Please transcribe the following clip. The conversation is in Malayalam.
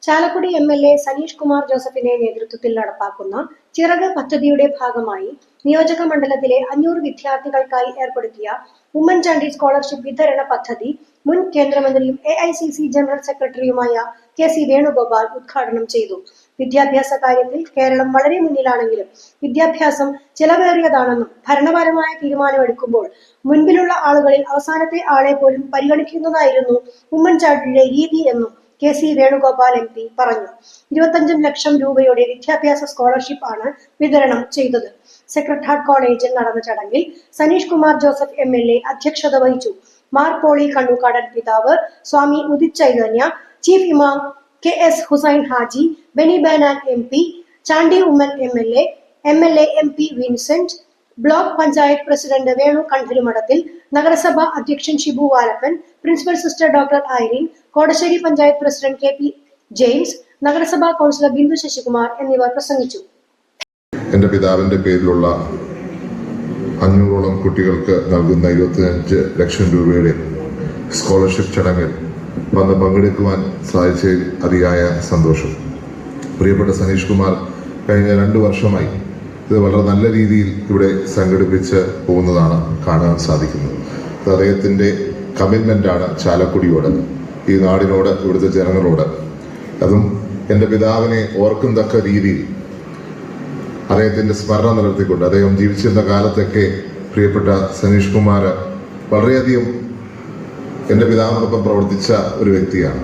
ചാലക്കുടി എം.എൽ.എ. സനീഷ് കുമാർ ജോസഫിന്റെ നേതൃത്വത്തിൽ നടപ്പാക്കുന്ന ചിറക് പദ്ധതിയുടെ ഭാഗമായി നിയോജക മണ്ഡലത്തിലെ 500 വിദ്യാർത്ഥികൾക്കായി ഏർപ്പെടുത്തിയ ഉമ്മൻചാണ്ടി സ്കോളർഷിപ്പ് വിതരണ പദ്ധതി മുൻ കേന്ദ്രമന്ത്രിയും AICC ജനറൽ സെക്രട്ടറിയുമായ KC വേണുഗോപാൽ ഉദ്ഘാടനം ചെയ്തു. വിദ്യാഭ്യാസ കാര്യത്തിൽ കേരളം വളരെ മുന്നിലാണെങ്കിലും വിദ്യാഭ്യാസം ചെലവേറിയതാണെന്നും ഭരണപരമായ തീരുമാനമെടുക്കുമ്പോൾ മുൻപിലുള്ള ആളുകളിൽ അവസാനത്തെ ആളെ പോലും പരിഗണിക്കുന്നതായിരുന്നു ഉമ്മൻചാണ്ടിയുടെ രീതി എന്നും KC വേണുഗോപാൽ MP പറഞ്ഞു. 25 ലക്ഷം രൂപയുടെ വിദ്യാഭ്യാസ സ്കോളർഷിപ്പ് ആണ് വിതരണം ചെയ്തത്. സെക്രട്ടേറിയറ്റ് കോളേജിൽ നടന്ന ചടങ്ങിൽ സനീഷ് കുമാർ ജോസഫ് MLA അധ്യക്ഷത വഹിച്ചു. മാർ പോളി കണ്ണൂക്കാടൻ പിതാവ്, Swami Udith Chaitanya, chief imam KS Hussain Haji, Beni Behanan MP, Chandy Oommen MLA MP Vincent, block panchayat president Venu Kandarumadathil, നഗരസഭാ അധ്യക്ഷൻ Shibu Valappan, principal sister doctor Irene, Kodassery panchayat president KP James, നഗരസഭാ കൗൺസിലർ ബിന്ദു ശശികുമാർ എന്നിവർ പ്രസംഗിച്ചു. എന്റെ പിതാവിന്റെ പേരിലുള്ള 500ഓളം കുട്ടികൾക്ക് നൽകുന്ന 25 ലക്ഷം രൂപയുടെ സ്കോളർഷിപ്പ് ചടങ്ങിൽ വന്ന് പങ്കെടുക്കുവാൻ സാധിച്ചതിൽ അതിയായ സന്തോഷം. പ്രിയപ്പെട്ട സനീഷ് കുമാർ കഴിഞ്ഞ 2 വർഷമായി ഇത് വളരെ നല്ല രീതിയിൽ ഇവിടെ സംഘടിപ്പിച്ച് പോകുന്നതാണ് കാണാൻ സാധിക്കുന്നത്. അദ്ദേഹത്തിൻ്റെ കമ്മിറ്റ്മെൻ്റാണ് ചാലക്കുടിയോട്, ഈ നാടിനോട്, ഇവിടുത്തെ ജനങ്ങളോട്. അതും എൻ്റെ പിതാവിനെ ഓർക്കത്തക്ക രീതിയിൽ അദ്ദേഹത്തിൻ്റെ സ്മരണ നിലനിർത്തിക്കൊണ്ട് അദ്ദേഹം ജീവിച്ചിരുന്ന കാലത്തൊക്കെ പ്രിയപ്പെട്ട സനീഷ് കുമാർ വളരെയധികം എൻ്റെ പിതാവിനൊപ്പം പ്രവർത്തിച്ച ഒരു വ്യക്തിയാണ്.